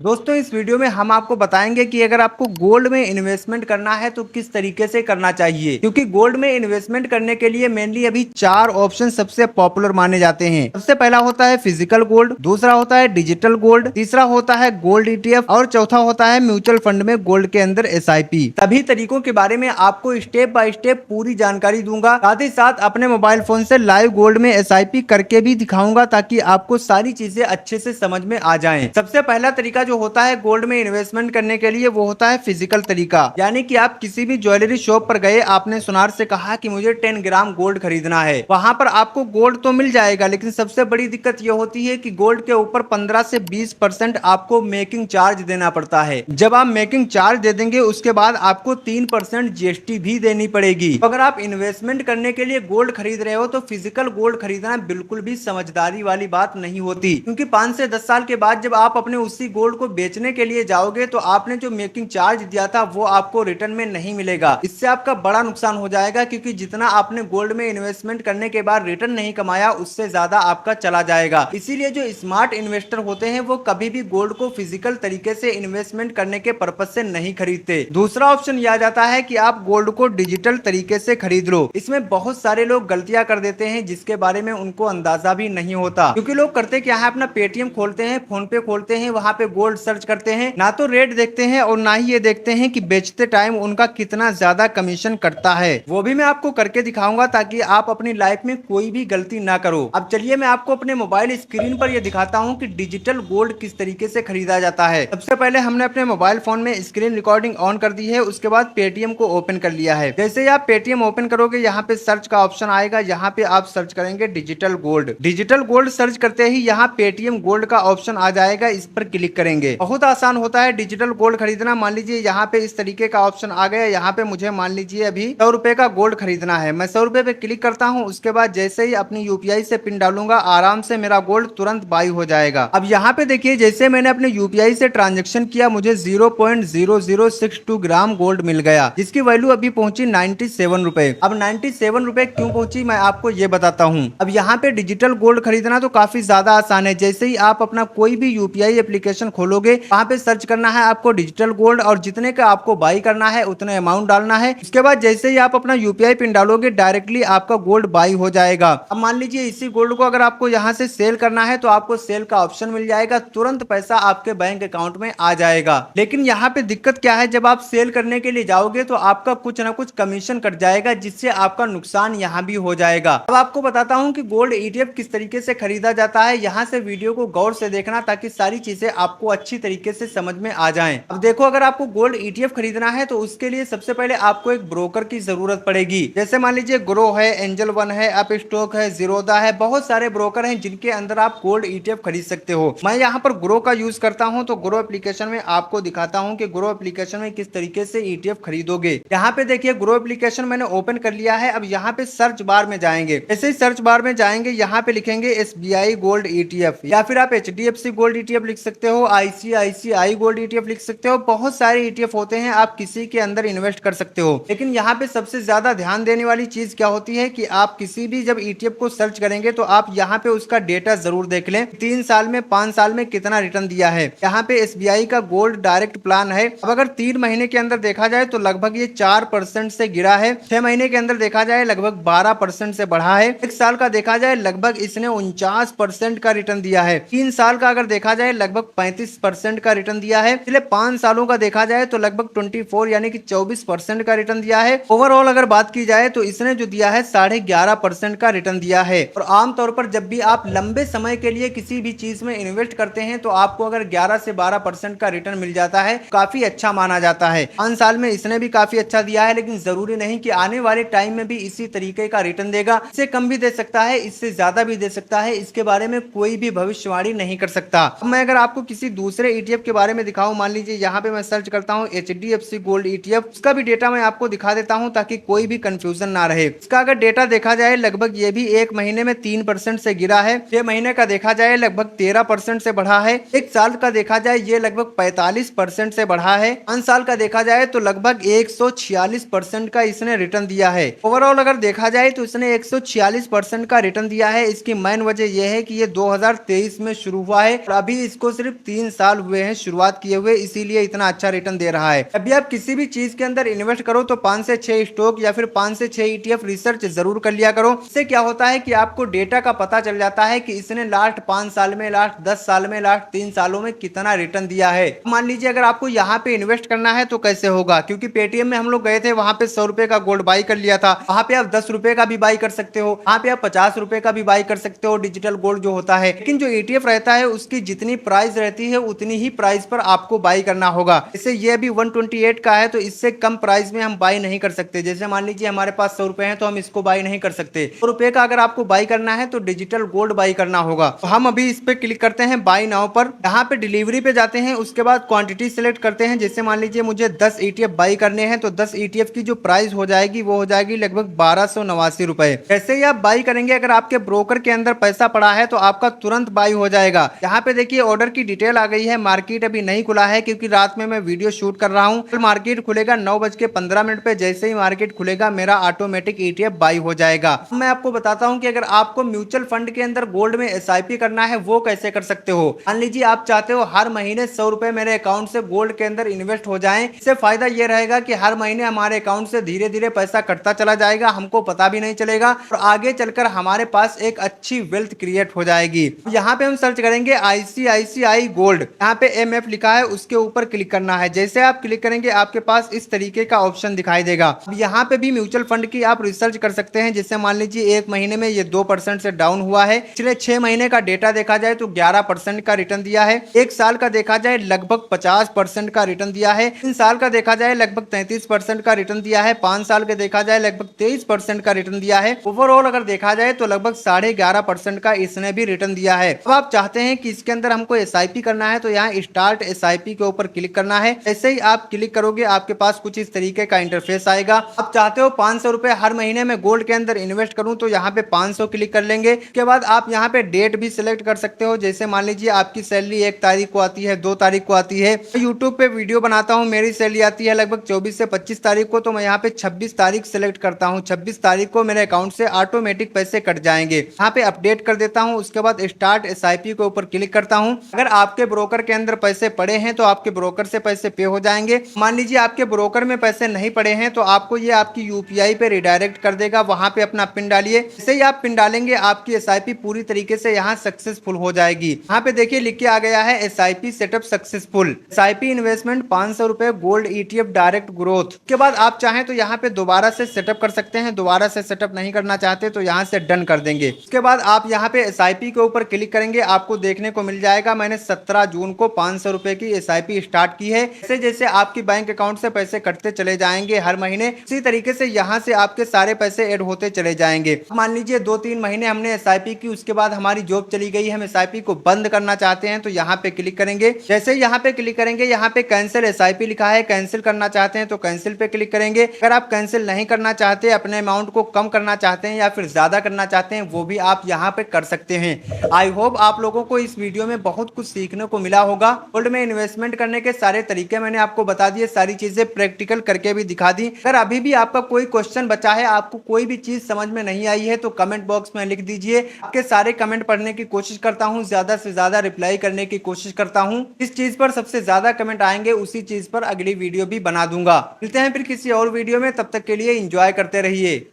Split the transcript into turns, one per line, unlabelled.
दोस्तों इस वीडियो में हम आपको बताएंगे कि अगर आपको गोल्ड में इन्वेस्टमेंट करना है तो किस तरीके से करना चाहिए, क्योंकि गोल्ड में इन्वेस्टमेंट करने के लिए मेनली अभी चार ऑप्शन सबसे पॉपुलर माने जाते हैं। सबसे पहला होता है फिजिकल गोल्ड, दूसरा होता है डिजिटल गोल्ड, तीसरा होता है गोल्ड ईटीएफ और चौथा होता है म्यूचुअल फंड में गोल्ड के अंदर एसआईपी। सभी तरीकों के बारे में आपको स्टेप बाय स्टेप पूरी जानकारी दूंगा, साथ ही साथ अपने मोबाइल फोन से लाइव गोल्ड में एसआईपी करके भी दिखाऊंगा ताकि आपको सारी चीजें अच्छे से समझ में आ जाएं। सबसे पहला तरीका जो होता है गोल्ड में इन्वेस्टमेंट करने के लिए वो होता है फिजिकल तरीका, यानी कि आप किसी भी ज्वेलरी शॉप पर गए, आपने सुनार से कहा कि मुझे 10 ग्राम गोल्ड खरीदना है। वहां पर आपको गोल्ड तो मिल जाएगा, लेकिन सबसे बड़ी दिक्कत ये होती है कि गोल्ड के ऊपर 15 से 20% आपको मेकिंग चार्ज देना पड़ता है। जब आप मेकिंग चार्ज दे देंगे उसके बाद आपको 3% जीएसटी भी देनी पड़ेगी। तो अगर आप इन्वेस्टमेंट करने के लिए गोल्ड खरीद रहे हो तो फिजिकल गोल्ड खरीदना बिल्कुल भी समझदारी वाली बात नहीं होती, क्योंकि 5 से 10 साल के बाद जब आप अपने उसी गोल्ड को बेचने के लिए जाओगे तो आपने जो मेकिंग चार्ज दिया था वो आपको रिटर्न में नहीं मिलेगा। इससे आपका बड़ा नुकसान हो जाएगा, क्योंकि जितना आपने गोल्ड में इन्वेस्टमेंट करने के बाद रिटर्न नहीं कमाया उससे ज्यादा आपका चला जाएगा। इसीलिए जो स्मार्ट इन्वेस्टर होते हैं वो कभी भी गोल्ड को फिजिकल तरीके से इन्वेस्टमेंट करने के पर्पज से नहीं खरीदते। दूसरा ऑप्शन यह आ जाता है कि आप गोल्ड को डिजिटल तरीके से खरीद लो। इसमें बहुत सारे लोग गलतियां कर देते हैं जिसके बारे में उनको अंदाजा भी नहीं होता, क्योंकि लोग करते क्या है, अपना पेटीएम खोलते हैं, फोन पे खोलते हैं, वहां पे गोल्ड सर्च करते हैं, ना तो रेट देखते हैं और ना ही ये देखते हैं कि बेचते टाइम उनका कितना ज्यादा कमीशन कटता है। वो भी मैं आपको करके दिखाऊंगा ताकि आप अपनी लाइफ में कोई भी गलती ना करो। अब चलिए मैं आपको अपने मोबाइल स्क्रीन पर ये दिखाता हूँ कि डिजिटल गोल्ड किस तरीके से खरीदा जाता है। सबसे पहले हमने अपने मोबाइल फोन में स्क्रीन रिकॉर्डिंग ऑन कर दी है, उसके बाद पेटीएम को ओपन कर लिया है। जैसे ही आप पेटीएम ओपन करोगे यहाँ पे सर्च का ऑप्शन आएगा, यहाँ पे आप सर्च करेंगे digital gold. Digital gold search करते ही यहाँ पेटीएम गोल्ड का ऑप्शन आ जाएगा, इस पर क्लिक करेंगे। बहुत आसान होता है डिजिटल गोल्ड खरीदना। मान लीजिए यहाँ पे इस तरीके का ऑप्शन आ गया, यहाँ पे मुझे मान लीजिए अभी 100 रुपए का गोल्ड खरीदना है। मैं 100 रुपए पे क्लिक करता हूँ, उसके बाद जैसे ही अपनी यूपीआई से पिन डालूंगा आराम से मेरा गोल्ड तुरंत बाई हो जाएगा। अब यहाँ पे देखिए जैसे मैंने अपने यूपीआई से ट्रांजेक्शन किया मुझे 0.0062 ग्राम गोल्ड मिल गया, जिसकी वैल्यू अभी पहुंची 97 रुपए। अब 97 रुपए क्यों पहुंची मैं आपको ये बताता हूँ। अब यहाँ पे डिजिटल गोल्ड खरीदना तो काफी ज्यादा आसान है। जैसे ही आप अपना कोई भी यूपीआई एप्लीकेशन खोलोगे वहां पे सर्च करना है आपको डिजिटल गोल्ड और जितने का आपको बाई करना है उतने अमाउंट डालना है। उसके बाद जैसे ही आप अपना यूपीआई पिन डालोगे डायरेक्टली आपका गोल्ड बाई हो जाएगा। अब मान लीजिए इसी गोल्ड को अगर आपको यहाँ से सेल करना है तो आपको सेल का ऑप्शन मिल जाएगा, तुरंत पैसा आपके बैंक अकाउंट में आ जाएगा। लेकिन यहाँ पे दिक्कत क्या है, जब आप सेल करने के लिए जाओगे तो आपका कुछ ना कुछ कमीशन कट जाएगा, जिससे आपका नुकसान यहाँ भी हो जाएगा। अब आपको बताता हूँ कि गोल्ड ईटीएफ किस तरीके से खरीदा जाता है। यहाँ से वीडियो को गौर से देखना ताकि सारी चीजें आपको अच्छी तरीके से समझ में आ जाएं। अब देखो अगर आपको गोल्ड ईटीएफ खरीदना है तो उसके लिए सबसे पहले आपको एक ब्रोकर की जरूरत पड़ेगी। जैसे मान लीजिए ग्रो है, एंजल वन है, अप स्टॉक है, जीरोदा है, बहुत सारे ब्रोकर हैं जिनके अंदर आप गोल्ड ईटीएफ खरीद सकते हो। मैं यहाँ पर ग्रो का यूज करता हूँ, तो ग्रो एप्लीकेशन में आपको दिखाता हूँ कि ग्रो एप्लीकेशन में किस तरीके से ईटीएफ खरीदोगे। यहाँ पे देखिए ग्रो एप्लीकेशन मैंने ओपन कर लिया है। अब यहाँ पे सर्च बार में जाएंगे, जैसे ही सर्च बार में जाएंगे यहाँ पे लिखेंगे एसबीआई गोल्ड ईटीएफ, या फिर आप एचडीएफसी गोल्ड ईटीएफ लिख सकते हो, आईसीआईसीआई गोल्ड ईटीएफ लिख सकते हो। बहुत सारे ईटीएफ होते हैं, आप किसी के अंदर इन्वेस्ट कर सकते हो। लेकिन यहाँ पे सबसे ज्यादा ध्यान देने वाली चीज क्या होती है कि आप किसी भी जब ईटीएफ को सर्च करेंगे तो आप यहाँ पे उसका डेटा जरूर देख लें, 3 साल में 5 साल में कितना रिटर्न दिया है। यहाँ पे एसबीआई का गोल्ड डायरेक्ट प्लान है। अब अगर 3 महीने के अंदर देखा जाए तो लगभग ये 4% से गिरा है, 6 महीने के अंदर देखा जाए लगभग 12% से बढ़ा है, 1 साल का देखा जाए लगभग इसने 49% का रिटर्न दिया है, 3 साल का अगर देखा जाए लगभग 35% का रिटर्न दिया है, पिछले 5 सालों का देखा जाए तो लगभग 24 यानी कि 24% का रिटर्न दिया है। ओवरऑल अगर बात की जाए तो इसने जो दिया है 11.5% का रिटर्न दिया है। और आमतौर पर जब भी आप लंबे समय के लिए किसी भी चीज में इन्वेस्ट करते हैं तो आपको अगर 11 से 12% का रिटर्न मिल जाता है काफी अच्छा माना जाता है। 5 साल में इसने भी काफी अच्छा दिया है, लेकिन जरूरी नहीं कि आने वाले टाइम में भी इसी तरीके का रिटर्न देगा। इससे कम भी दे सकता है, इससे ज्यादा भी दे सकता है, इसके बारे में कोई भी भविष्यवाणी नहीं कर सकता। मैं अगर आपको किसी दूसरे ईटीएफ के बारे में दिखाऊं, मान लीजिए यहाँ पे मैं सर्च करता हूँ एचडीएफसी गोल्ड ईटीएफ, उसका भी डेटा मैं आपको दिखा देता हूँ ताकि कोई भी कंफ्यूजन ना रहे। इसका अगर डेटा देखा जाए लगभग ये भी 1 महीने में 3% से गिरा है, 6 महीने का देखा जाए लगभग 13% से बढ़ा है, 1 साल का देखा जाए ये लगभग 45% से बढ़ा है, 5 साल का देखा जाए तो लगभग 146% का इसने रिटर्न दिया है। ओवरऑल अगर देखा जाए तो इसने 146% का रिटर्न दिया है। इसकी मेन वजह यह है कि ये 2023 में शुरू हुआ है और अभी इसको सिर्फ 3 3 साल हुए हैं शुरुआत किए हुए, इसीलिए इतना अच्छा रिटर्न दे रहा है। अभी आप किसी भी चीज के अंदर इन्वेस्ट करो तो 5 से 6 स्टॉक या फिर 5 से 6 ETF रिसर्च जरूर कर लिया करो। इससे क्या होता है कि आपको डेटा का पता चल जाता है कि इसने लास्ट 5 साल में, लास्ट 10 साल में, लास्ट 3 सालों में कितना रिटर्न दिया है। मान लीजिए अगर आपको यहाँ पे इन्वेस्ट करना है तो कैसे होगा, क्योंकि पेटीएम में हम लोग गए थे, वहां पे 100 रुपए का गोल्ड बाई कर लिया था। वहां पे आप 10 रुपए का भी बाई कर सकते हो, वहां पे आप 50 रुपए का भी बाई कर सकते हो डिजिटल गोल्ड जो होता है। लेकिन जो ETF रहता है उसकी जितनी प्राइस रहती है उतनी ही प्राइस पर आपको बाई करना होगा। जैसे ये अभी 128 का है तो इससे कम प्राइस में हम बाई नहीं कर सकते। जैसे मान लीजिए हमारे पास 100 रुपए है तो हम इसको बाई नहीं कर सकते। 100 रुपए का अगर आपको बाई करना है तो डिजिटल गोल्ड बाई करना होगा। तो हम अभी इस पे क्लिक करते हैं बाई नाउ पर, यहाँ पे डिलीवरी पे जाते हैं, उसके बाद क्वांटिटी सिलेक्ट करते हैं। जैसे मान लीजिए मुझे 10 ETF बाई करने हैं तो 10 ETF की जो प्राइस हो जाएगी वो हो जाएगी लगभग 1289 रुपए। जैसे ही आप बाई करेंगे, अगर आपके ब्रोकर के अंदर पैसा पड़ा है तो आपका तुरंत बाई हो जाएगा। यहाँ पे देखिए ऑर्डर की डिटेल आ गई है। मार्केट अभी नहीं खुला है क्योंकि रात में मैं वीडियो शूट कर रहा हूँ। कल मार्केट खुलेगा 9:15 पे। जैसे ही मार्केट खुलेगा मेरा ऑटोमेटिक ETF बाई हो जाएगा। मैं आपको बताता हूँ कि अगर आपको म्यूचुअल फंड के अंदर गोल्ड में SIP करना है वो कैसे कर सकते हो। मान लीजिए आप चाहते हो हर महीने 100 रुपए मेरे अकाउंट से गोल्ड के अंदर इन्वेस्ट हो जाएं। इससे फायदा ये रहेगा कि हर महीने हमारे अकाउंट से धीरे धीरे पैसा कटता चला जाएगा, हमको पता भी नहीं चलेगा और आगे चलकर हमारे पास एक अच्छी वेल्थ क्रिएट हो जाएगी। यहाँ पे हम सर्च करेंगे ICICI गोल्ड, यहाँ पे MF लिखा है, उसके ऊपर क्लिक करना है। जैसे आप क्लिक करेंगे आपके पास इस तरीके का ऑप्शन दिखाई देगा। अब यहाँ पे भी म्यूचुअल फंड की आप रिसर्च कर सकते हैं। जैसे मान लीजिए एक महीने में ये 2% से डाउन हुआ है। पिछले 6 महीने का डेटा देखा जाए तो 11% का रिटर्न दिया है। एक साल का देखा जाए लगभग 50% का रिटर्न दिया है। 3 साल का देखा जाए लगभग 33% का रिटर्न दिया है। 5 साल का देखा जाए लगभग 23% का रिटर्न दिया है। ओवरऑल अगर देखा जाए तो लगभग 11.5% का इसने भी रिटर्न दिया है। अब आप चाहते हैं कि इसके अंदर हमको SIP करना है तो यहाँ स्टार्ट SIP के ऊपर क्लिक करना है। ऐसे ही आप क्लिक करोगे आपके पास कुछ इस तरीके का इंटरफेस आएगा। आप चाहते हो 500 रुपए हर महीने में गोल्ड के अंदर इन्वेस्ट करूं तो यहाँ पे 500 क्लिक कर लेंगे। उसके बाद आप यहाँ पे डेट भी सिलेक्ट कर सकते हो। जैसे मान लीजिए आपकी सैलरी 1 तारीख को आती है, 2 तारीख को आती है। यूट्यूब पे वीडियो बनाता हूँ, मेरी सैलरी आती है लगभग 24 से 25 तारीख को, तो मैं यहाँ पे 26 तारीख सिलेक्ट करता हूँ। 26 तारीख को मेरे अकाउंट से ऑटोमेटिक पैसे कट जाएंगे। यहाँ पे अपडेट कर देता हूँ। उसके बाद स्टार्ट SIP के ऊपर क्लिक करता हूँ। अगर आपके ब्रोकर के अंदर पैसे पड़े हैं तो आपके ब्रोकर से पैसे पे हो जाएंगे। मान लीजिए आपके ब्रोकर में पैसे नहीं पड़े हैं तो आपको ये आपकी UPI पे रिडायरेक्ट कर देगा। वहां पे अपना पिन डालिए। जैसे ही आप पिन डालेंगे आपकी SIP पूरी तरीके से यहाँ सक्सेसफुल हो जाएगी। यहाँ पे देखिए लिख के आ गया है SIP setup successful, SIP investment 500 रुपए गोल्ड ETF डायरेक्ट ग्रोथ। उसके बाद आप चाहें तो यहाँ पे दोबारा से सेटअप कर सकते हैं। दोबारा से सेटअप नहीं करना चाहते तो यहाँ से डन कर देंगे। उसके बाद आप यहाँ पे SIP के ऊपर क्लिक करेंगे, आपको देखने को मिल जाएगा मैंने 17 जून को 500 रुपए की SIP स्टार्ट की है। जैसे जैसे आपकी बैंक अकाउंट से पैसे कटते चले जाएंगे हर महीने, इसी तरीके से यहाँ से आपके सारे पैसे ऐड होते चले जाएंगे। मान लीजिए 2-3 महीने हमने SIP की, उसके बाद हमारी जॉब चली गई, हम SIP को बंद करना चाहते हैं तो यहाँ पे क्लिक करेंगे। जैसे ही यहाँ पे क्लिक करेंगे यहाँ पे कैंसिल SIP लिखा है, कैंसिल करना चाहते हैं तो कैंसिल पे क्लिक करेंगे। अगर आप कैंसिल नहीं करना चाहते, अपने अमाउंट को कम करना चाहते हैं या फिर ज्यादा करना चाहते हैं, वो भी आप यहाँ पे कर सकते हैं। आई होप आप लोगों को इस वीडियो में बहुत कुछ सीखने को मिला होगा। गोल्ड में इन्वेस्टमेंट करने के सारे तरीके मैंने आपको बता दिए, सारी चीजें प्रैक्टिकल करके भी दिखा दी। अगर अभी भी आपका कोई क्वेश्चन बचा है, आपको कोई भी चीज समझ में नहीं आई है तो कमेंट बॉक्स में लिख दीजिए। आपके सारे कमेंट पढ़ने की कोशिश करता हूँ, ज्यादा से ज्यादा रिप्लाई करने की कोशिश करता हूँ। इस चीज पर सबसे ज्यादा कमेंट आएंगे उसी चीज पर अगली वीडियो भी बना दूंगा। मिलते हैं फिर किसी और वीडियो में, तब तक के लिए एंजॉय करते रहिए।